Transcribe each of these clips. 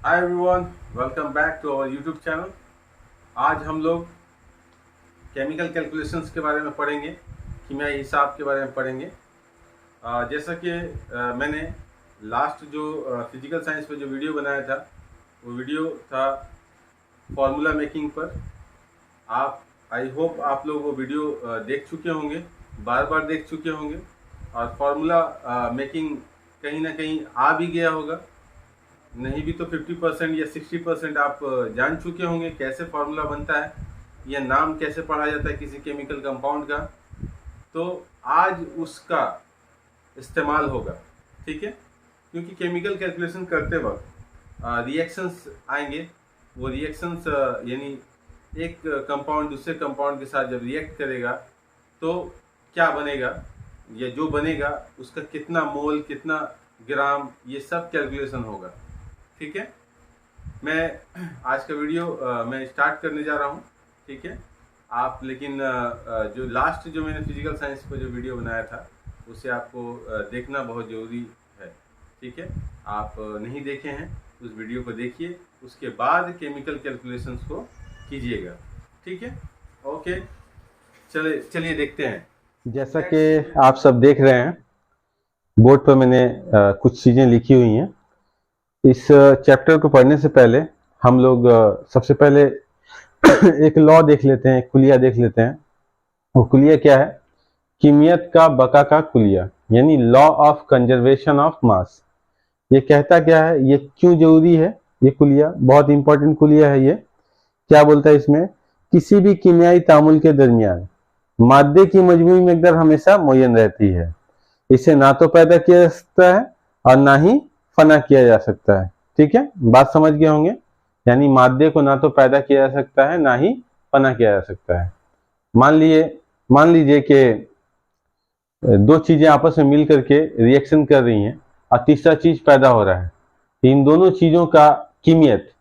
Hi everyone, welcome back to our YouTube channel. आज हम लोग केमिकल कैलकुलेशंस के बारे में पढ़ेंगे, कीमियाई हिसाब के बारे में पढ़ेंगे। जैसा कि मैंने लास्ट जो फिजिकल साइंस पे जो वीडियो बनाया था, वो वीडियो था फॉर्मूला मेकिंग पर। आई होप आप लोग वो वीडियो देख चुके होंगे, बार बार देख चुके होंगे, और फॉर्मूला मेकिंग कहीं ना कहीं आ भी गया होगा। नहीं भी तो 50% या 60% आप जान चुके होंगे कैसे फार्मूला बनता है या नाम कैसे पढ़ा जाता है किसी केमिकल कंपाउंड का। तो आज उसका इस्तेमाल होगा, ठीक है। क्योंकि केमिकल कैलकुलेशन करते वक्त रिएक्शंस आएंगे। वो रिएक्शंस यानी एक कंपाउंड दूसरे कंपाउंड के साथ जब रिएक्ट करेगा तो क्या बनेगा, या जो बनेगा उसका कितना मोल, कितना ग्राम, ये सब कैलकुलेशन होगा, ठीक है। मैं आज का वीडियो मैं स्टार्ट करने जा रहा हूँ, ठीक है। आप लेकिन जो लास्ट जो मैंने फिजिकल साइंस पर जो वीडियो बनाया था उसे आपको देखना बहुत ज़रूरी है, ठीक है। आप नहीं देखे हैं उस वीडियो को देखिए, उसके बाद केमिकल कैलकुलेशंस को कीजिएगा, ठीक है। ओके, चलिए देखते हैं। जैसा कि आप सब देख रहे हैं, बोर्ड पर मैंने कुछ चीज़ें लिखी हुई हैं। इस चैप्टर को पढ़ने से पहले हम लोग सबसे पहले एक लॉ देख लेते हैं, एक कुलिया देख लेते हैं। वो कुलिया क्या है? किमियत का बका का कुलिया, यानी law of conservation of mass. ये कहता क्या है, ये क्यों जरूरी है? ये कुलिया बहुत इंपॉर्टेंट कुलिया है। ये क्या बोलता है इसमें? किसी भी कीमियाई तामुल के दरमियान मादे की मजमूई मकदार हमेशा मुय्यन रहती है। इसे ना तो पैदा किया जा सकता है और ना ही फना किया जा सकता है। ठीक है, बात समझ गए होंगे। यानी मादे को ना तो पैदा किया जा सकता है, ना ही फना किया जा सकता है। मान लीजिए कि दो चीजें आपस में मिल करके रिएक्शन कर रही हैं और तीसरा चीज पैदा हो रहा है। इन दोनों चीजों का कीमियत,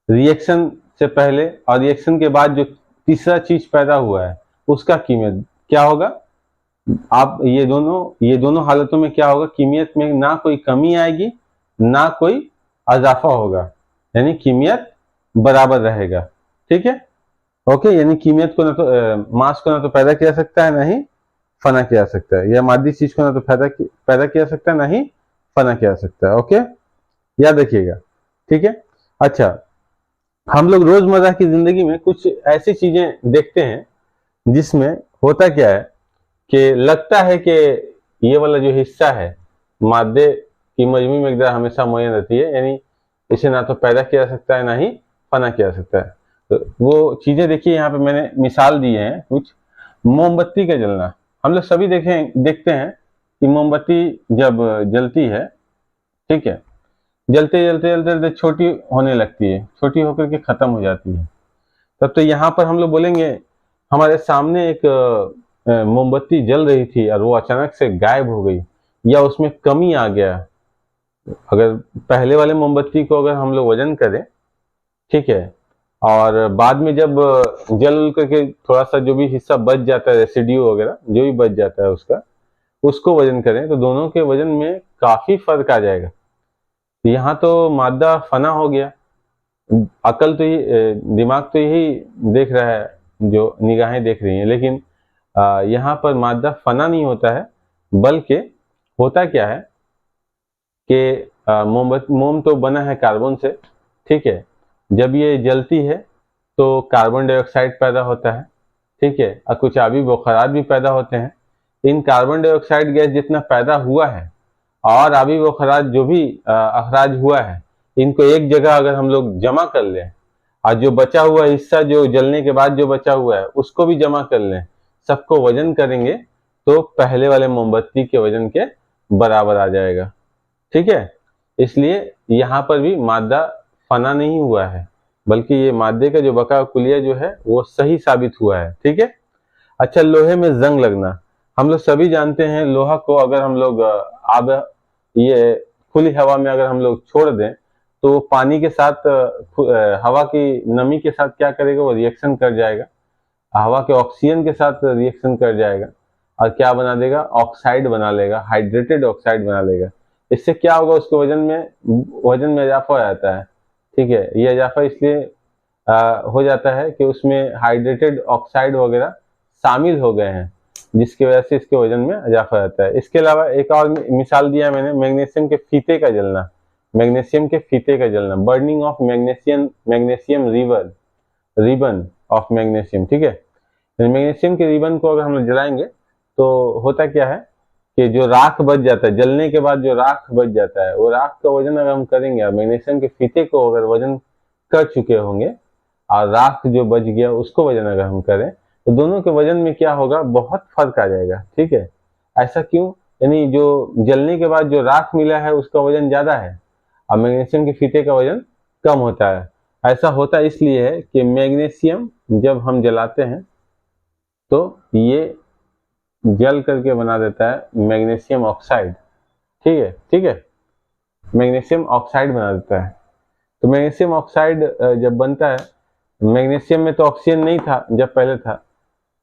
रिएक्शन से पहले और रिएक्शन के बाद जो तीसरा चीज पैदा हुआ है उसका कीमियत क्या होगा? आप ये दोनों हालतों में क्या होगा? कीमियत में ना कोई कमी आएगी, ना कोई अजाफा होगा, यानी कीमियत बराबर रहेगा। ठीक है, ओके। यानी कीमियत को ना तो मास को ना तो पैदा किया जा सकता है, ना ही फना किया जा सकता है, या मादी चीज को ना तो पैदा किया जा सकता है, ना ही फना किया जा सकता है। ओके, याद रखिएगा। ठीक है। अच्छा, हम लोग रोजमर्रा की जिंदगी में कुछ ऐसी चीजें देखते हैं जिसमें होता क्या है कि लगता है कि ये वाला जो हिस्सा है, मादे की मजमूई मकदार हमेशा मुय्यन रहती है, यानी इसे ना तो पैदा किया जा सकता है, ना ही फना किया जा सकता है। तो वो चीजें देखिए, यहाँ पे मैंने मिसाल दिए हैं कुछ। मोमबत्ती का जलना, हम लोग सभी देखते हैं कि मोमबत्ती जब जलती है, ठीक है, जलते जलते जलते जलते छोटी होने लगती है, छोटी होकर के खत्म हो जाती है। तब तो यहाँ पर हम लोग बोलेंगे हमारे सामने एक मोमबत्ती जल रही थी और वो अचानक से गायब हो गई, या उसमें कमी आ गया। अगर पहले वाले मोमबत्ती को अगर हम लोग वजन करें, ठीक है, और बाद में जब जल करके थोड़ा सा जो भी हिस्सा बच जाता है, रेसिड्यू वगैरह जो भी बच जाता है उसका, उसको वजन करें तो दोनों के वजन में काफी फर्क आ जाएगा। यहाँ तो मादा फना हो गया। अकल तो दिमाग तो यही देख रहा है, जो निगाहें देख रही हैं, लेकिन यहाँ पर मादा फना नहीं होता है, बल्कि होता क्या है कि मोम तो बना है कार्बन से, ठीक है। जब ये जलती है तो कार्बन डाइऑक्साइड पैदा होता है, ठीक है, और कुछ आबी बुखारात भी पैदा होते हैं। इन कार्बन डाइऑक्साइड गैस जितना पैदा हुआ है और आबी बुखारात जो भी अखराज हुआ है, इनको एक जगह अगर हम लोग जमा कर लें और जो बचा हुआ हिस्सा, जो जलने के बाद जो बचा हुआ है, उसको भी जमा कर लें, सबको वजन करेंगे तो पहले वाले मोमबत्ती के वजन के बराबर आ जाएगा। ठीक है, इसलिए यहाँ पर भी मादा फना नहीं हुआ है, बल्कि ये मादे का जो बका कुलिया जो है वो सही साबित हुआ है। ठीक है। अच्छा, लोहे में जंग लगना, हम लोग सभी जानते हैं लोहा को अगर हम लोग आब ये खुली हवा में अगर हम लोग छोड़ दें तो पानी के साथ हवा की नमी के साथ क्या करेगा? वो रिएक्शन कर जाएगा, हवा के ऑक्सीजन के साथ रिएक्शन कर जाएगा और क्या बना देगा? ऑक्साइड बना लेगा, हाइड्रेटेड ऑक्साइड बना लेगा। इससे क्या होगा? उसके वजन में इजाफा हो जाता है, ठीक है। ये इजाफा इसलिए हो जाता है कि उसमें हाइड्रेटेड ऑक्साइड वगैरह शामिल हो गए हैं, जिसकी वजह से इसके वजन में इजाफा रहता है। इसके अलावा एक और मिसाल दिया मैंने, मैग्नीशियम के फीते का जलना। मैग्नीशियम के फीते का जलना, burning of magnesium ribbon of magnesium, ठीक है। मैग्नीशियम के रिबन को अगर हम लोग जलाएंगे तो होता क्या है कि जो राख बच जाता है, जलने के बाद जो राख बच जाता है, वो राख का वजन अगर हम करेंगे और मैग्नीशियम के फीते को अगर वजन कर चुके होंगे और राख जो बच गया उसको वजन अगर हम करें तो दोनों के वजन में क्या होगा, बहुत फर्क आ जाएगा, ठीक है। ऐसा क्यों? यानी जो जलने के बाद जो राख मिला है उसका वजन ज्यादा है और मैग्नीशियम के फीते का वजन कम होता है। ऐसा होता इसलिए है कि मैग्नीशियम जब हम जलाते हैं तो ये जल करके बना देता है मैग्नीशियम ऑक्साइड, ठीक है, मैग्नीशियम ऑक्साइड बना देता है। तो मैग्नीशियम ऑक्साइड जब बनता है, मैग्नीशियम में तो ऑक्सीजन नहीं था जब पहले था,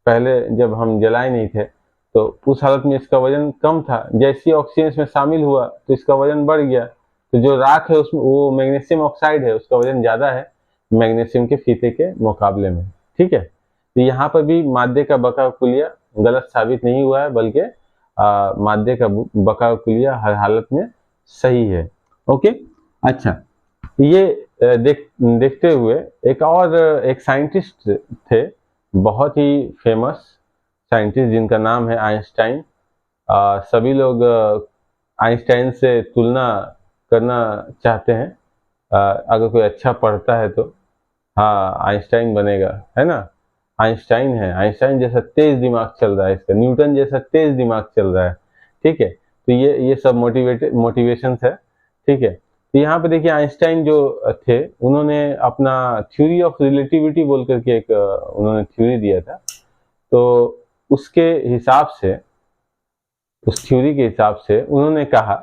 पहले जब हम जलाए नहीं थे, तो उस हालत में इसका वजन कम था। जैसे ही ऑक्सीजन इसमें शामिल हुआ तो इसका वजन बढ़ गया। तो जो राख है उसमें वो मैग्नीशियम ऑक्साइड है, उसका वजन ज्यादा है मैग्नीशियम के फीते के मुकाबले में, ठीक है। तो यहाँ पर भी मादे का बका कुलिया गलत साबित नहीं हुआ है, बल्कि मादे का बका कुलिया हर हालत में सही है। ओके, अच्छा, ये देखते हुए एक साइंटिस्ट थे, बहुत ही फेमस साइंटिस्ट, जिनका नाम है आइंस्टाइन। सभी लोग आइंस्टाइन से तुलना करना चाहते हैं। अगर कोई अच्छा पढ़ता है तो हाँ आइंस्टाइन बनेगा, है ना। आइंस्टाइन है, आइंस्टाइन जैसा तेज दिमाग चल रहा है इसका, न्यूटन जैसा तेज दिमाग चल रहा है, ठीक है। तो ये सब मोटिवेशन है, ठीक है। तो यहाँ पे देखिए आइंस्टाइन जो थे, उन्होंने अपना थ्योरी ऑफ रिलेटिविटी बोल करके एक उन्होंने थ्योरी दिया था। तो उसके हिसाब से, उस थ्योरी के हिसाब से उन्होंने कहा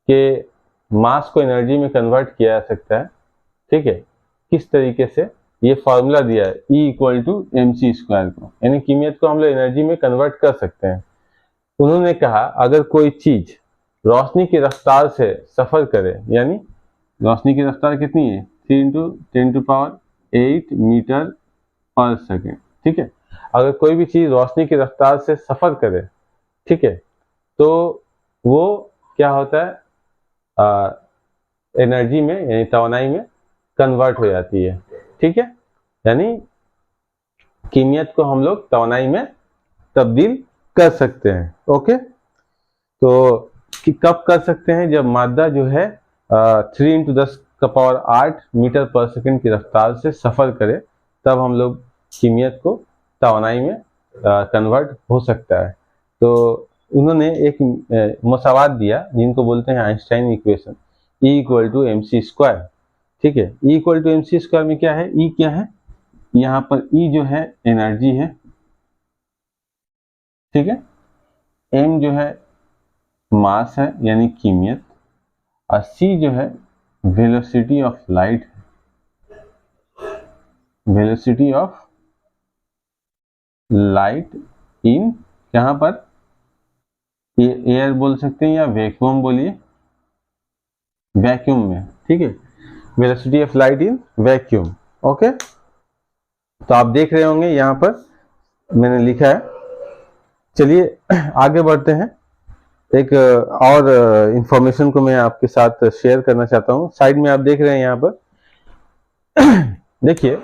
कि मास को एनर्जी में कन्वर्ट किया जा सकता है, ठीक है। किस तरीके से? ये फॉर्मूला दिया है E=mc² को, यानी कीमियत को हम लोग एनर्जी में कन्वर्ट कर सकते हैं। उन्होंने कहा अगर कोई चीज रोशनी की रफ्तार से सफर करे, यानी रोशनी की रफ्तार कितनी है, 3 × 10⁸ मीटर पर सेकेंड, ठीक है। अगर कोई भी चीज रोशनी की रफ्तार से सफर करे, ठीक है, तो वो क्या होता है, एनर्जी में यानी तवानाई में कन्वर्ट हो जाती है, ठीक है। यानी कीमियत को हम लोग तवानाई में तब्दील कर सकते हैं। ओके, तो कब कर सकते हैं? जब मादा जो है 3 × 10⁸ मीटर पर सेकेंड की रफ्तार से सफर करे, तब हम लोग कीमियत को तवानाई में कन्वर्ट हो सकता है। तो उन्होंने एक मसावात दिया जिनको बोलते हैं आइंस्टाइन इक्वेशन, E=mc², ठीक है। E=mc² में क्या है, E क्या है, यहाँ पर E जो है एनर्जी है, ठीक है। M जो है मास है यानी कीमियत, और C जो है वेलोसिटी ऑफ लाइट है, वेलोसिटी ऑफ लाइट इन, यहाँ पर एयर बोल सकते हैं या वैक्यूम बोलिए, वैक्यूम में, ठीक है। Velocity of light in vacuum, okay. तो आप देख रहे होंगे यहाँ पर मैंने लिखा है। चलिए आगे बढ़ते हैं। एक और इंफॉर्मेशन को मैं आपके साथ शेयर करना चाहता हूँ। साइड में आप देख रहे हैं यहाँ पर देखिए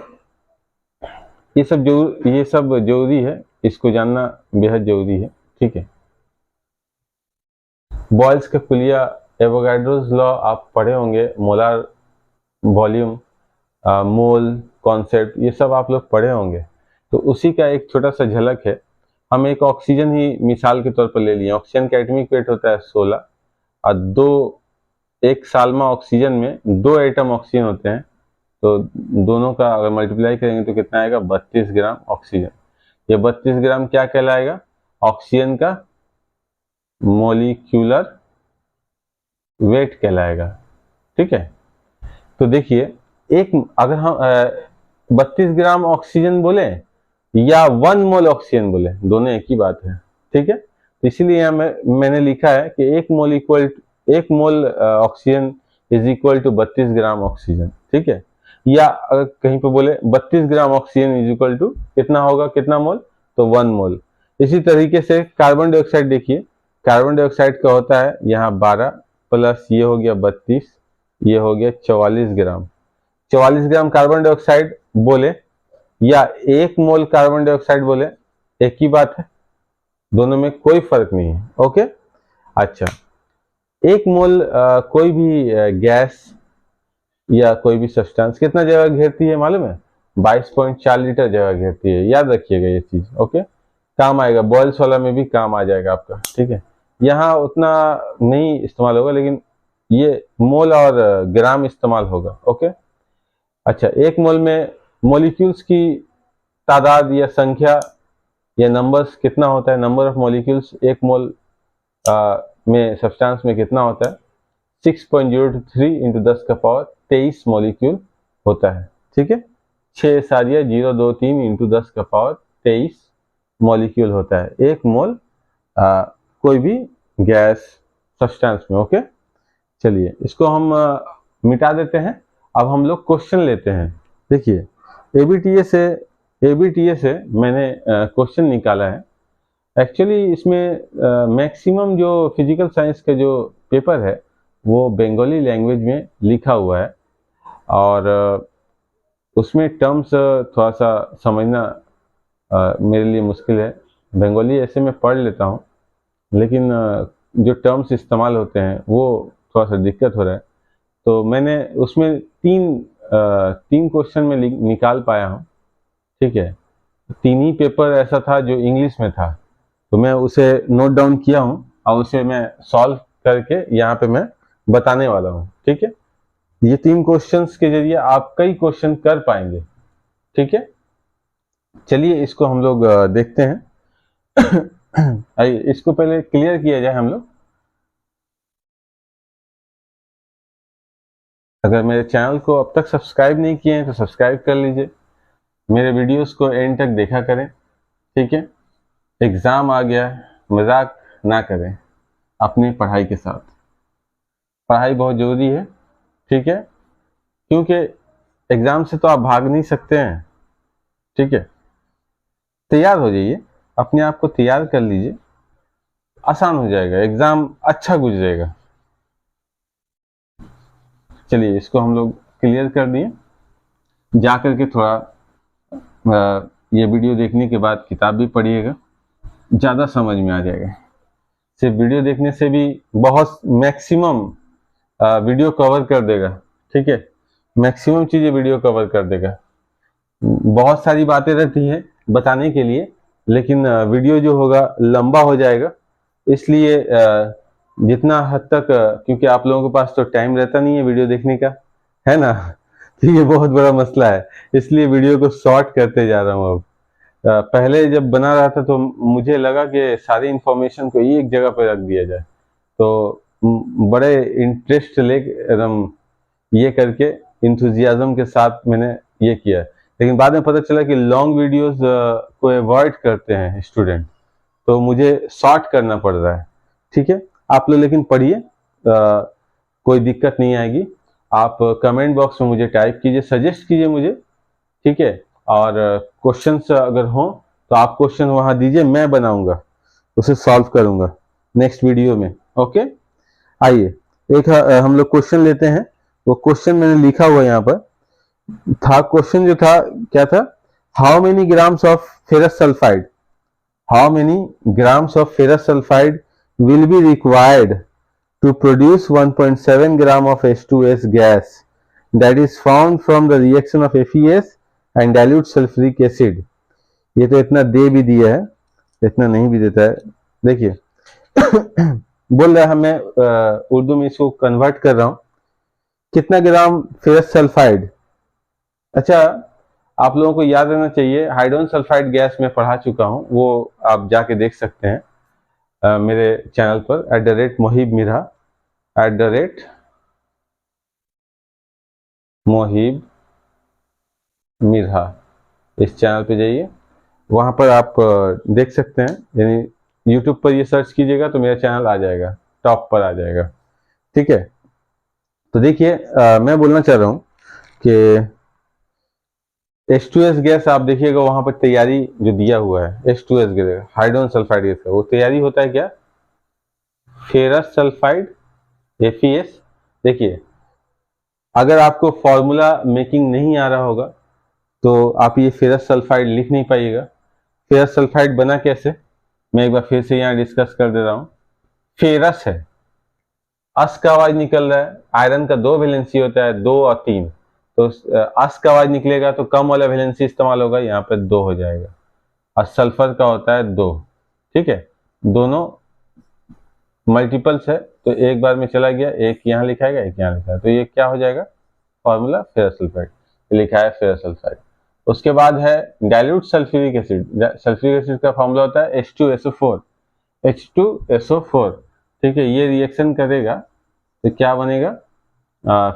ये सब जरूरी है, इसको जानना बेहद जरूरी है, ठीक है। बॉयल्स का कुलिया, एवोगाड्रोस लॉ आप पढ़े होंगे, मोलार वॉल्यूम, मोल कॉन्सेप्ट, ये सब आप लोग पढ़े होंगे। तो उसी का एक छोटा सा झलक है। हम एक ऑक्सीजन ही मिसाल के तौर पर ले लिए। ऑक्सीजन का एटॉमिक वेट होता है 16 और एक साल्मा ऑक्सीजन में 2 एटम ऑक्सीजन होते हैं, तो दोनों का अगर मल्टीप्लाई करेंगे तो कितना आएगा, 32 ग्राम ऑक्सीजन। ये 32 ग्राम क्या कहलाएगा, ऑक्सीजन का मोलिक्यूलर वेट कहलाएगा, ठीक है। तो देखिए अगर हम 32 ग्राम ऑक्सीजन बोले या 1 मोल ऑक्सीजन बोले, दोनों एक ही बात है, ठीक है। तो इसीलिए यहाँ मैंने लिखा है कि 1 mole oxygen is equal to 32 gram oxygen, ठीक है। या अगर कहीं पे बोले 32 gram oxygen is equal to कितना होगा, कितना मोल, तो 1 मोल। इसी तरीके से कार्बन डाइऑक्साइड देखिए, कार्बन डाइऑक्साइड का होता है यहाँ 12 प्लस ये हो गया 32, ये हो गया 44 ग्राम। 44 ग्राम कार्बन डाइऑक्साइड बोले या 1 मोल कार्बन डाइऑक्साइड बोले, एक ही बात है, दोनों में कोई फर्क नहीं है। ओके, अच्छा, 1 मोल कोई भी गैस या कोई भी सब्सटेंस कितना जगह घेरती है मालूम है? 22.4 लीटर जगह घेरती है। याद रखिएगा ये चीज। ओके, काम आएगा, बॉयल्स वाला में भी काम आ जाएगा आपका, ठीक है। यहाँ उतना नहीं इस्तेमाल होगा, लेकिन ये मोल और ग्राम इस्तेमाल होगा। ओके, अच्छा, 1 मोल में मॉलिक्यूल्स की तादाद या संख्या या नंबर्स कितना होता है? नंबर ऑफ मॉलिक्यूल्स 1 मोल में सब्सटेंस में कितना होता है? 6.023 इंटू 10 का पावर 23 मॉलिक्यूल होता है, ठीक है। 6 सारिया 023 इंटू 10 का पावर 23 मॉलिक्यूल होता है 1 मोल कोई भी गैस सब्सटेंस में। ओके, चलिए इसको हम मिटा देते हैं। अब हम लोग क्वेश्चन लेते हैं। देखिए, एबीटीए से मैंने क्वेश्चन निकाला है। एक्चुअली इसमें मैक्सिमम जो फिजिकल साइंस का जो पेपर है वो बंगाली लैंग्वेज में लिखा हुआ है, और उसमें टर्म्स थोड़ा सा समझना मेरे लिए मुश्किल है। बंगाली ऐसे मैं पढ़ लेता हूँ, लेकिन जो टर्म्स इस्तेमाल होते हैं वो थोड़ा सा दिक्कत हो रहा है। तो मैंने उसमें तीन क्वेश्चन में निकाल पाया हूँ, ठीक है। 3 ही पेपर ऐसा था जो इंग्लिश में था, तो मैं उसे नोट डाउन किया हूँ और उसे मैं सॉल्व करके यहाँ पे मैं बताने वाला हूँ, ठीक है। ये 3 क्वेश्चंस के जरिए आप कई क्वेश्चन कर पाएंगे, ठीक है। चलिए इसको हम लोग देखते हैं। आइए इसको पहले क्लियर किया जाए हम लोग। अगर मेरे चैनल को अब तक सब्सक्राइब नहीं किए हैं तो सब्सक्राइब कर लीजिए, मेरे वीडियोस को एंड तक देखा करें, ठीक है। एग्ज़ाम आ गया, मजाक ना करें अपनी पढ़ाई के साथ। पढ़ाई बहुत ज़रूरी है, ठीक है, क्योंकि एग्ज़ाम से तो आप भाग नहीं सकते हैं, ठीक है। तैयार हो जाइए, अपने आप को तैयार कर लीजिए, आसान हो जाएगा, एग्ज़ाम अच्छा गुजरेगा। चलिए इसको हम लोग क्लियर कर दिए। जा कर के थोड़ा ये वीडियो देखने के बाद किताब भी पढ़िएगा, ज़्यादा समझ में आ जाएगा। सिर्फ वीडियो देखने से भी बहुत मैक्सिमम वीडियो कवर कर देगा, ठीक है। मैक्सिमम चीज़ें वीडियो कवर कर देगा। बहुत सारी बातें रहती हैं बताने के लिए, लेकिन वीडियो जो होगा लंबा हो जाएगा, इसलिए जितना हद तक, क्योंकि आप लोगों के पास तो टाइम रहता नहीं है वीडियो देखने का, है ना, तो ये बहुत बड़ा मसला है, इसलिए वीडियो को शॉर्ट करते जा रहा हूँ अब। पहले जब बना रहा था तो मुझे लगा कि सारी इंफॉर्मेशन को एक जगह पर रख दिया जाए, तो बड़े इंटरेस्ट ले एकदम ये करके इंथुजियाज्म के साथ मैंने ये किया, लेकिन बाद में पता चला कि लॉन्ग वीडियोस को अवॉइड करते हैं स्टूडेंट, तो मुझे शॉर्ट करना पड़ रहा है, ठीक है। आप लोग लेकिन पढ़िए, कोई दिक्कत नहीं आएगी। आप कमेंट बॉक्स में मुझे टाइप कीजिए, सजेस्ट कीजिए मुझे, ठीक है। और क्वेश्चंस अगर हो तो आप क्वेश्चन वहां दीजिए, मैं बनाऊंगा, उसे सॉल्व करूंगा नेक्स्ट वीडियो में। ओके, आइए एक हम लोग क्वेश्चन लेते हैं। वो क्वेश्चन मैंने लिखा हुआ यहाँ पर था। क्वेश्चन जो था क्या था? How many grams of ferrous sulphide, how many grams of ferrous sulphide will be required to produce 1.7 gram of H2S gas that is found from the reaction of FES and dilute sulfuric acid। ये तो इतना दे भी दिया है, इतना नहीं भी देता है। देखिए बोल रहा है, मैं उर्दू में इसको कन्वर्ट कर रहा हूं, कितना ग्राम फेरस सल्फाइड। अच्छा, आप लोगों को याद रहना चाहिए, हाइड्रोजन सल्फाइड गैस में पढ़ा चुका हूं, वो आप जाके देख सकते हैं मेरे चैनल पर @मोहिब मिर्हा, @मोहिब मिर्हा, इस चैनल पे जाइए, वहां पर आप देख सकते हैं। यानी यूट्यूब पर ये सर्च कीजिएगा तो मेरा चैनल आ जाएगा, टॉप पर आ जाएगा, ठीक है। तो देखिए मैं बोलना चाह रहा हूं कि H2S गैस आप देखिएगा वहां पर तैयारी जो दिया हुआ है H2S gas hydrogen sulphide gas का, वो तैयारी होता है क्या, फेरस सल्फाइड FeS। देखिए अगर आपको फॉर्मूला मेकिंग नहीं आ रहा होगा तो आप ये फेरस सल्फाइड लिख नहीं पाइएगा। फेरस सल्फाइड बना कैसे, मैं एक बार फिर से यहाँ डिस्कस कर दे रहा हूँ। फेरस है, अस का आवाज निकल रहा है, आयरन का 2 वैलेंसी होता है, 2 और 3, तो अस का आवाज निकलेगा तो कम वाला वैलेंसी इस्तेमाल होगा, यहाँ पे 2 हो जाएगा। और सल्फर का होता है 2, ठीक है, दोनों मल्टीपल्स है तो एक बार में चला गया, एक यहाँ लिखा है एक यहाँ लिखा है, तो ये क्या हो जाएगा फॉर्मूला फेरस सल्फाइड, लिखा है फेरस सल्फाइड। उसके बाद है dilute sulphuric acid. Sulphuric acid का फॉर्मूला होता है H2SO4, H2SO4, ठीक है। ये रिएक्शन करेगा तो क्या बनेगा,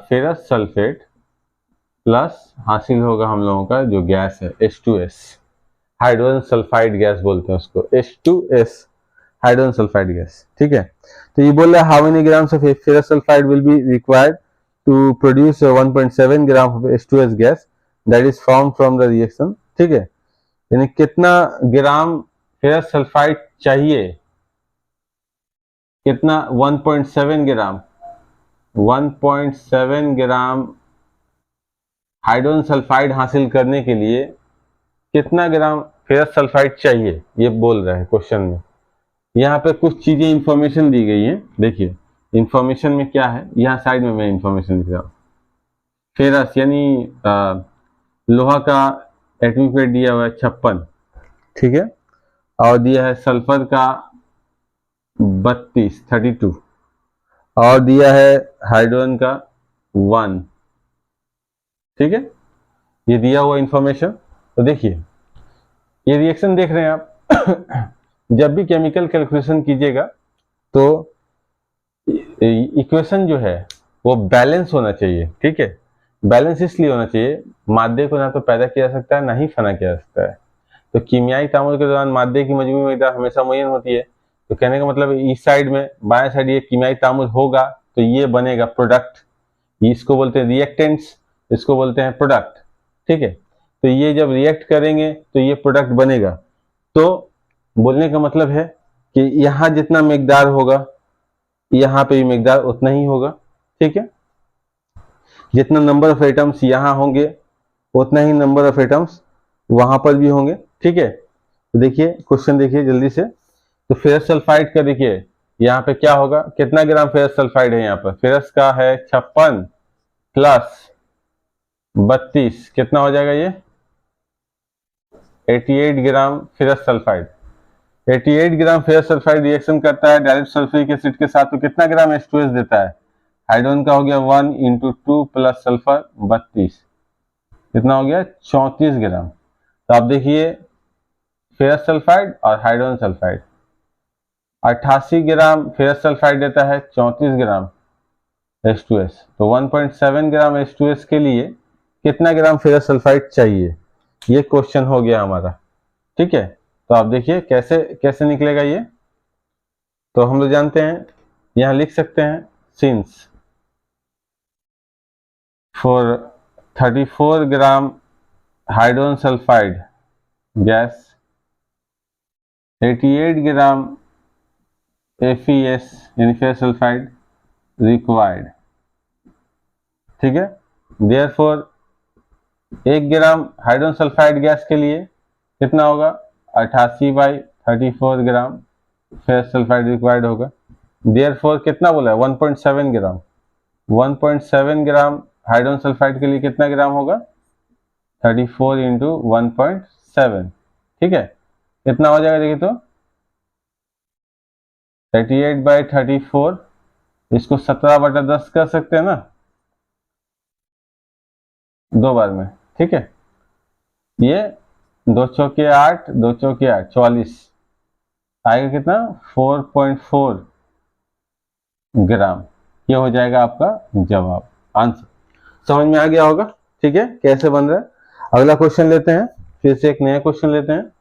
फेरस सल्फेट प्लस हासिल होगा हम लोगों का जो गैस है H2S, हाइड्रोजन सल्फाइड गैस बोलते हैं उसको, H2S हाइड्रोजन सल्फाइड गैस, ठीक है। तो ये बोल रहा है how many grams of ferrous sulphide will be required to produce 1.7 gram of H2S gas that is form from the reaction, ठीक है। यानी कितना ग्राम फेरस सल्फाइड चाहिए, कितना 1.7 ग्राम, 1.7 ग्राम हाइड्रोजन सल्फाइड हासिल करने के लिए कितना ग्राम फेरस सल्फाइड चाहिए, ये बोल रहा है क्वेश्चन में। यहाँ पे कुछ चीजें इंफॉर्मेशन दी गई है, देखिए इंफॉर्मेशन में क्या है, यहाँ साइड में मैं इंफॉर्मेशन लिख रहा हूँ। फेरस यानी लोहा का एटॉमिक वेट दिया हुआ है 56, ठीक है, और दिया है सल्फर का 32 और दिया है हाइड्रोजन का 1, ठीक है, ये दिया हुआ इंफॉर्मेशन। तो देखिए ये रिएक्शन देख रहे हैं आप जब भी केमिकल कैलकुलेशन कीजिएगा तो इक्वेशन जो है वो बैलेंस होना चाहिए, ठीक है। बैलेंस इसलिए होना चाहिए, मादे को ना तो पैदा किया जा सकता है ना ही फना किया जा सकता है। तो कीमियाई तामुल के दौरान मादे की मजमूई मिकदार हमेशा मुय्यन होती है। तो कहने का मतलब इस साइड में बाएं साइड ये कीमियाई तामुल होगा तो ये बनेगा प्रोडक्ट, इसको बोलते हैं रिएक्टेंट्स, इसको बोलते हैं प्रोडक्ट, ठीक है। तो ये जब रिएक्ट करेंगे तो ये प्रोडक्ट बनेगा। तो बोलने का मतलब है कि यहाँ जितना मिकदार होगा यहाँ पे भी मिकदार उतना ही होगा, ठीक है। जितना नंबर ऑफ एटम्स यहाँ होंगे उतना ही नंबर ऑफ एटम्स वहां पर भी होंगे, ठीक है। तो देखिए क्वेश्चन देखिए जल्दी से, तो फेरस सल्फाइड का देखिए यहाँ पे क्या होगा, कितना ग्राम फेरस सल्फाइड है, यहाँ पर फेरस का है 56 प्लस 32, कितना हो जाएगा ये 88 ग्राम फेरस सल्फाइड। 88 ग्राम फेरस सल्फाइड रिएक्शन करता है डायरेक्ट सल्फ्यूरिक एसिड के साथ, तो कितना ग्राम H2S देता है, हाइड्रोजन का हो गया 1 × 2 प्लस सल्फर 32, कितना हो गया 34 ग्राम। तो आप देखिए फेरस सल्फाइड और हाइड्रोजन सल्फाइड, 88 ग्राम फेरस सल्फाइड देता है 34 ग्राम H2S, तो 1.7 ग्राम H2S के लिए कितना ग्राम फेरस सल्फाइड चाहिए, ये क्वेश्चन हो गया हमारा, ठीक है। तो आप देखिए कैसे कैसे निकलेगा ये, तो हम लोग जानते हैं यहां लिख सकते हैं since for 34 gram hydrogen sulphide gas 88 gram FeS यानी फेरस सल्फाइड रिक्वायर्ड, ठीक है। Therefore 1 gram hydrogen sulphide gas के लिए कितना होगा 88/34 ग्राम फेरस सल्फाइड रिक्वायर्ड होगा। देयरफॉर कितना बोला है 1.7 ग्राम, 1.7 ग्राम हाइड्रोजन सल्फाइड के लिए कितना ग्राम होगा 34 × 1.7, ठीक है। कितना हो जाएगा देखिए, तो 38/34, इसको 17/10 कर सकते हैं ना, 2 बार में, ठीक है। ये 2 चौके 8, 2 चौके 8, 44 आएगा कितना 4.4 ग्राम, ये हो जाएगा आपका जवाब, आंसर। समझ में आ गया होगा, ठीक है, कैसे बन रहा है। अगला क्वेश्चन लेते हैं, फिर से एक नया क्वेश्चन लेते हैं।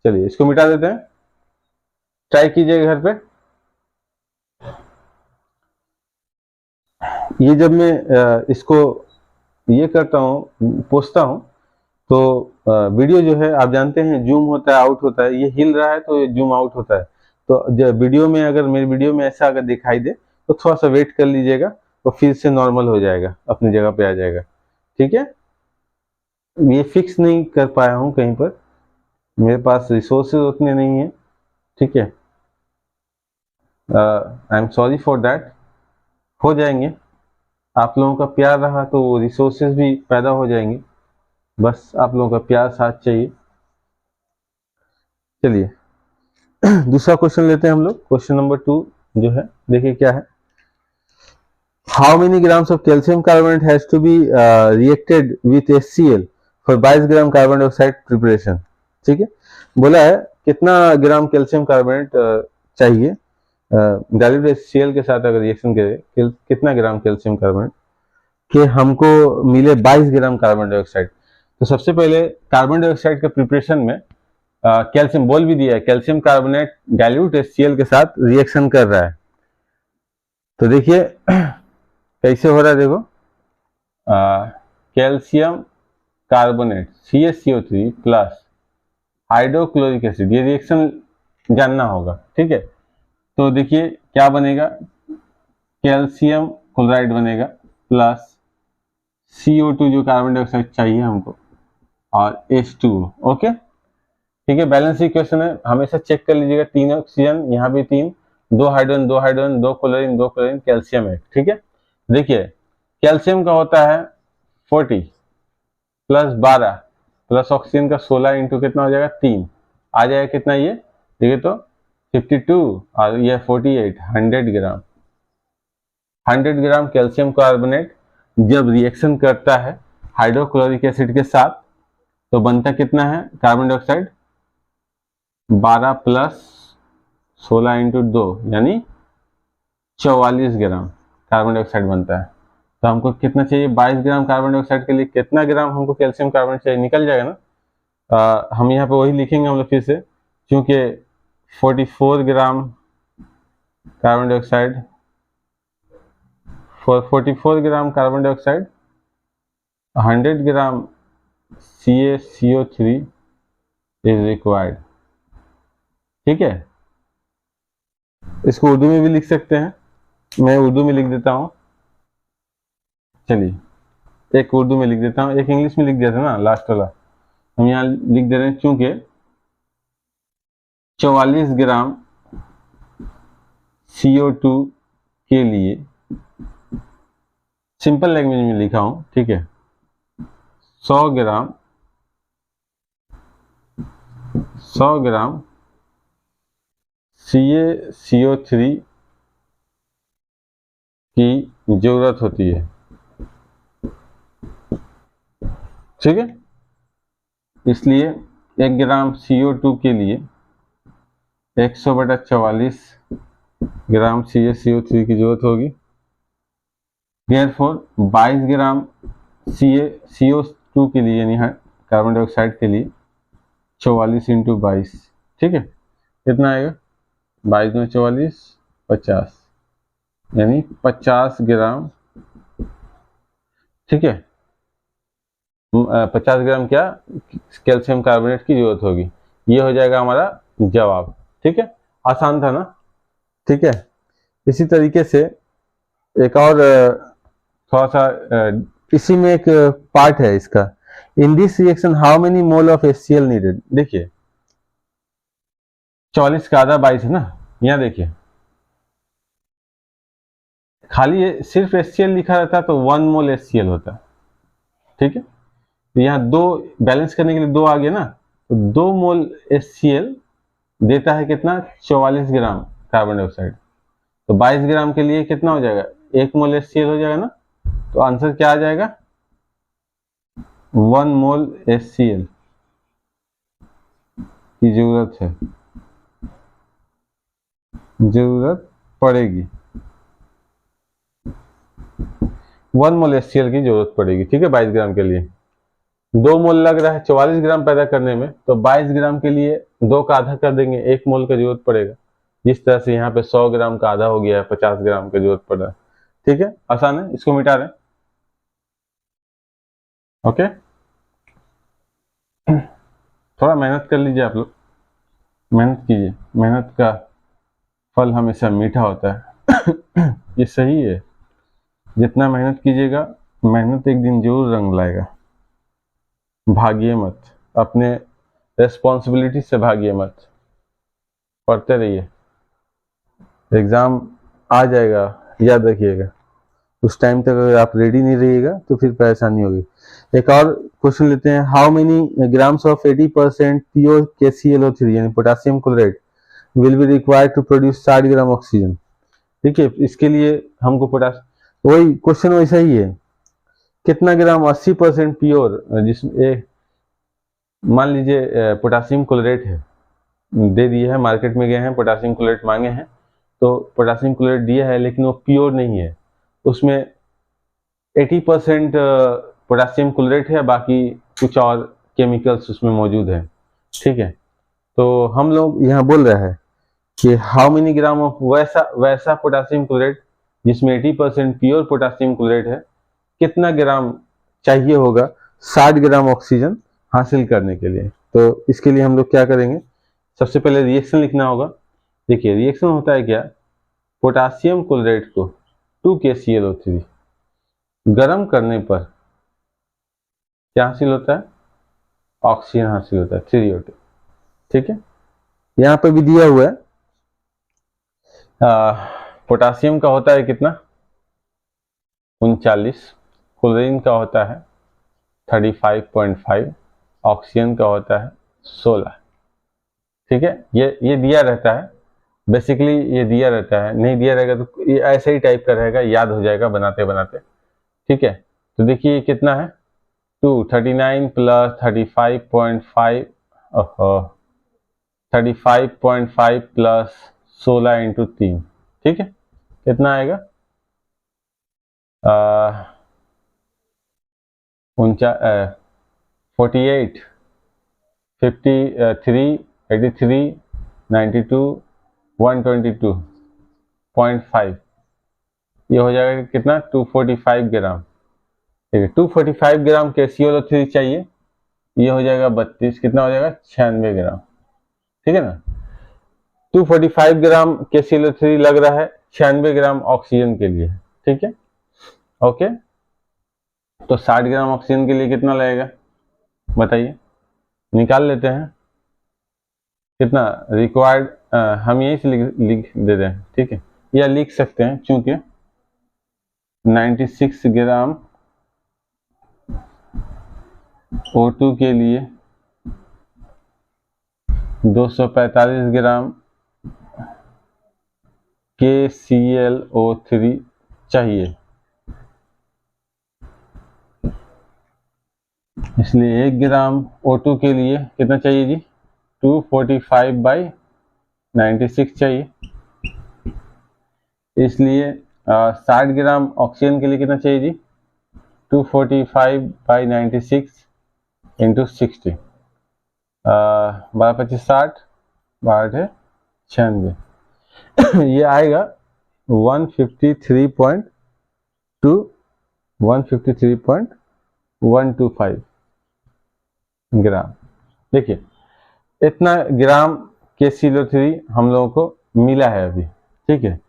चलिए इसको मिटा देते हैं, ट्राई कीजिए घर पे। ये जब मैं इसको ये करता हूँ, पोछता हूँ, तो वीडियो जो है आप जानते हैं जूम होता है, आउट होता है, ये हिल रहा है तो ये जूम आउट होता है। तो जब वीडियो में, अगर मेरी वीडियो में ऐसा अगर दिखाई दे तो थोड़ा सा वेट कर लीजिएगा, तो फिर से नॉर्मल हो जाएगा, अपनी जगह पे आ जाएगा। ठीक है, ये फिक्स नहीं कर पाया हूँ कहीं पर, मेरे पास रिसोर्सेज उतने नहीं है। ठीक है, I am sorry for that. हो जाएंगे, आप लोगों का प्यार रहा तो रिसोर्सेज भी पैदा हो जाएंगे, बस आप लोगों का प्यार साथ चाहिए। चलिए दूसरा क्वेश्चन लेते हैं हम लोग। क्वेश्चन नंबर 2 जो है, देखिए क्या है। How many grams of calcium carbonate has to be reacted with HCl for 22 gram carbon dioxide preparation. ठीक है, बोला है कितना ग्राम कैल्शियम कार्बोनेट चाहिए डाइल्यूटेड HCl के साथ अगर रिएक्शन करे, कितना ग्राम कैल्शियम कार्बोनेट कि हमको मिले 22 ग्राम कार्बन डाइऑक्साइड। तो सबसे पहले कार्बन डाइऑक्साइड के प्रिपरेशन में कैल्शियम, बोल भी दिया है, कैल्शियम कार्बोनेट डाइल्यूट HCl के साथ रिएक्शन कर रहा है। तो देखिए कैसे हो रहा है, देखो calcium carbonate CaCO3 plus hydrochloric acid, ये रिएक्शन जानना होगा। ठीक है, तो देखिए क्या बनेगा, कैल्शियम क्लोराइड बनेगा प्लस CO2 जो कार्बन डाइऑक्साइड चाहिए हमको, और H2O। ओके, ठीक है, बैलेंस इक्वेशन है, हमेशा चेक कर लीजिएगा। 3 ऑक्सीजन, यहाँ भी 3, 2 hydrogen 2 hydrogen 2 chlorine 2 chlorine, calcium 1। ठीक है, देखिए कैल्शियम का होता है 40 प्लस 12 प्लस ऑक्सीजन का 16 इंटू कितना हो जाएगा 3, आ जाएगा कितना ये, देखिए तो 52 और ये 48, 100 ग्राम। 100 ग्राम कैल्शियम कार्बोनेट जब रिएक्शन करता है हाइड्रोक्लोरिक एसिड के साथ तो बनता कितना है कार्बन डाइऑक्साइड, 12 प्लस 16 इंटू 2 यानी 44 ग्राम कार्बन डाइऑक्साइड बनता है। तो हमको कितना चाहिए, 22 ग्राम कार्बन डाइऑक्साइड के लिए कितना ग्राम हमको कैल्शियम कार्बोनेट चाहिए, निकल जाएगा ना। हम यहाँ पे वही लिखेंगे हम लोग फिर से, क्योंकि 44 ग्राम carbon dioxide, 44 gram carbon dioxide 100 gram CaCO3 is required. ठीक है, इसको उर्दू में भी लिख सकते हैं, मैं उर्दू में लिख देता हूँ। चलिए एक उर्दू में लिख देता हूँ, एक इंग्लिश में लिख दिया था ना लास्ट वाला, हम यहाँ लिख दे रहे हैं, चूंकि 44 ग्राम CO2 के लिए, सिंपल लैंग्वेज में लिखा हूं। ठीक है, 100 ग्राम CaCO3 की जरूरत होती है। ठीक है, इसलिए 1 ग्राम CO2 के लिए 100/44 ग्राम CaCO3 की जरूरत होगी। देयरफॉर 22 ग्राम CO2 के लिए यानी कार्बन डाइऑक्साइड के लिए 44 इंटू 22, ठीक है, कितना आएगा, 22 में 44 50, यानी 50 ग्राम। ठीक है, 50 ग्राम क्या कैल्शियम कार्बोनेट की जरूरत होगी, ये हो जाएगा हमारा जवाब। ठीक है, आसान था ना। ठीक है, इसी तरीके से एक और थोड़ा सा इसी में एक पार्ट है इसका, in this reaction how many mole of HCl needed. देखिए 44 का आधा 22 है ना, यहाँ देखिए खाली ये सिर्फ HCl लिखा रहता तो 1 मोल HCl होता। ठीक है, तो यहाँ 2 बैलेंस करने के लिए 2 आ गया ना, तो 2 मोल HCl देता है कितना 44 ग्राम कार्बन डाइऑक्साइड। तो 22 ग्राम के लिए कितना हो जाएगा, 1 मोल HCl हो जाएगा ना, तो आंसर क्या आ जाएगा 1 मोल HCl की जरूरत पड़ेगी, 1 मोल HCl की जरूरत पड़ेगी। ठीक है, 22 ग्राम के लिए 2 मोल लग रहा है 44 ग्राम पैदा करने में, तो 22 ग्राम के लिए 2 का आधा कर देंगे, 1 मोल का जरूरत पड़ेगा। जिस तरह से यहाँ पे 100 ग्राम का आधा हो गया है, 50 ग्राम की जरूरत पड़ रहा है। ठीक है, आसान है, इसको मिटा दें। ओके, थोड़ा मेहनत कर लीजिए आप लोग, मेहनत कीजिए, मेहनत का फल हमेशा मीठा होता है। ये सही है, जितना मेहनत कीजिएगा मेहनत एक दिन जरूर रंग लाएगा। भागिए मत, अपने रेस्पॉन्सिबिलिटी से भागिए मत, पढ़ते रहिए, एग्ज़ाम आ जाएगा, याद रखिएगा। उस टाइम तक अगर आप रेडी नहीं रहिएगा तो फिर परेशानी होगी। एक और क्वेश्चन लेते हैं, how many grams of 80% pure KClO3 यानी potassium chloride will be required to produce 60 gram oxygen. ठीक है, इसके लिए हमको वही क्वेश्चन वैसा ही है, कितना ग्राम 80% प्योर, जिसमें मान लीजिए पोटासियम क्लोरेट है, दे दिया है, मार्केट में गए हैं पोटासियम क्लोरेट मांगे हैं, तो पोटासियम क्लोरेट दिया है लेकिन वो प्योर नहीं है, उसमें 80% पोटासियम क्लोरेट है, बाकी कुछ और केमिकल्स उसमें मौजूद है। ठीक है, तो हम लोग यहाँ बोल रहे हैं कि हाउ मेनी ग्राम ऑफ वैसा पोटासियम क्लोरेट जिसमें 80% प्योर पोटासियम क्लोरेट है, कितना ग्राम चाहिए होगा 60 ग्राम ऑक्सीजन हासिल करने के लिए। तो इसके लिए हम लोग क्या करेंगे, सबसे पहले रिएक्शन लिखना होगा। देखिए रिएक्शन होता है क्या, पोटासियम क्लोराइड को 2KClO3 गर्म करने पर क्या हासिल होता है, ऑक्सीजन हासिल होता है 3O2। ठीक है, यहाँ पे भी दिया हुआ है, पोटासियम का होता है कितना 39, क्लोरीन का होता है 35.5, ऑक्सीजन का होता है 16। ठीक है, ये दिया रहता है, बेसिकली ये दिया रहता है, नहीं दिया रहेगा तो ये ऐसे ही टाइप का रहेगा, याद हो जाएगा बनाते बनाते। ठीक है, तो देखिए ये कितना है 239 प्लस 35.5, 35.5 प्लस 16 इंटू 3। ठीक है, कितना आएगा 48, 53, 83, 92, 122.5, ये हो जाएगा कितना 245 ग्राम। ठीक है, 245 ग्राम KClO3 चाहिए, ये हो जाएगा 32, कितना हो जाएगा 96 ग्राम। ठीक है ना, 245 ग्राम KClO3 लग रहा है 96 ग्राम ऑक्सीजन के लिए। ठीक है, ओके, तो 60 ग्राम ऑक्सीजन के लिए कितना लगेगा बताइए, निकाल लेते हैं कितना रिक्वायर्ड, हम यहीं से लिख दे रहे हैं। ठीक है, या लिख सकते हैं चूंकि 96 ग्राम O2 के लिए 245 ग्राम KClO3 चाहिए, इसलिए 1 ग्राम O2 के लिए कितना चाहिए जी 245/96 चाहिए, इसलिए 60 ग्राम ऑक्सीजन के लिए कितना चाहिए जी 245/96 इंटू 60, 12×25 = 60, 12 96, ये आएगा 153.125 ग्राम। देखिए इतना ग्राम KClO3 हम लोगों को मिला है अभी। ठीक है,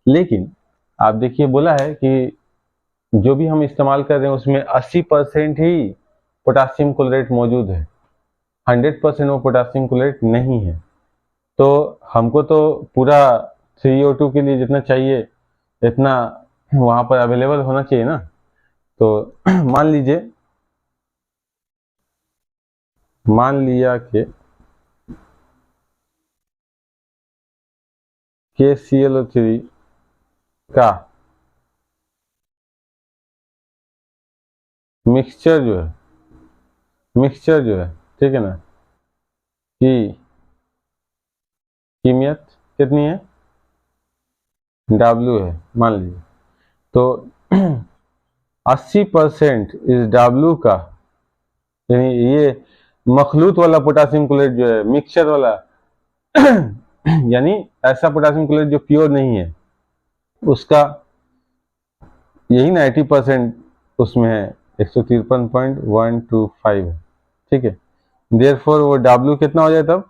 लेकिन आप देखिए बोला है कि जो भी हम इस्तेमाल कर रहे हैं उसमें 80% ही पोटासियम क्लोराइड मौजूद है, 100% वो पोटासियम क्लोराइड नहीं है। तो हमको तो पूरा 3O2 के लिए जितना चाहिए इतना वहाँ पर अवेलेबल होना चाहिए ना। तो मान लिया कि KClO3 का मिक्सचर जो है ठीक है ना, कि कीमियत कितनी है W है मान लीजिए, तो 80% इस W का, यानी ये मखलूत वाला पोटासियम क्लोराइड जो है, मिक्सचर वाला यानी ऐसा पोटासियम क्लोराइड जो प्योर नहीं है, उसका यही ना 80% उसमें है, 153.125 है, ठीक है। देयरफॉर वो W कितना हो जाए तब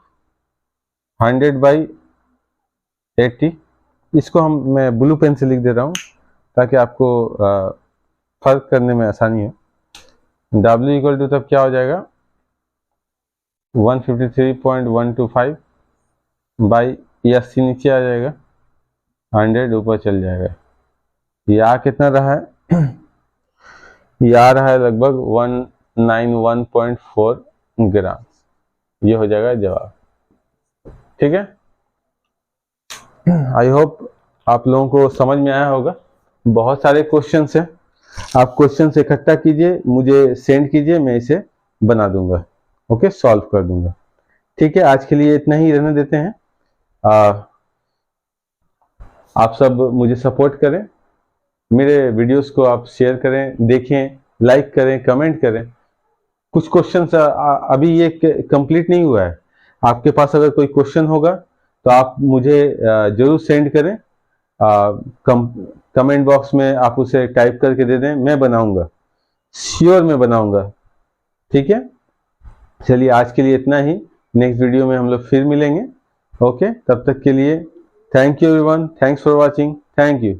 100/80। इसको मैं ब्लू पेन से लिख दे रहा हूँ ताकि आपको फर्क करने में आसानी हो। W इक्वल टू तब क्या हो जाएगा 153.125 बाई 80 नीचे आ जाएगा, 100 ऊपर चल जाएगा। ये आ कितना रहा है ये आ रहा है लगभग 191.4 ग्राम। ये हो जाएगा जवाब, ठीक है। आई होप आप लोगों को समझ में आया होगा। बहुत सारे क्वेश्चंस हैं, आप क्वेश्चंस इकट्ठा कीजिए, मुझे सेंड कीजिए, मैं इसे बना दूंगा, ओके, सॉल्व कर दूंगा, ठीक है। आज के लिए इतना ही रहने देते हैं। आप सब मुझे सपोर्ट करें, मेरे वीडियोस को आप शेयर करें, देखें, लाइक करें, कमेंट करें। कुछ क्वेश्चंस अभी ये कंप्लीट नहीं हुआ है। आपके पास अगर कोई क्वेश्चन होगा तो आप मुझे जरूर सेंड करें, कमेंट बॉक्स में आप उसे टाइप करके दे दें, मैं बनाऊंगा, श्योर मैं बनाऊंगा, ठीक है। चलिए आज के लिए इतना ही, नेक्स्ट वीडियो में हम लोग फिर मिलेंगे, ओके। तब तक के लिए thank you everyone, thanks for watching, thank you.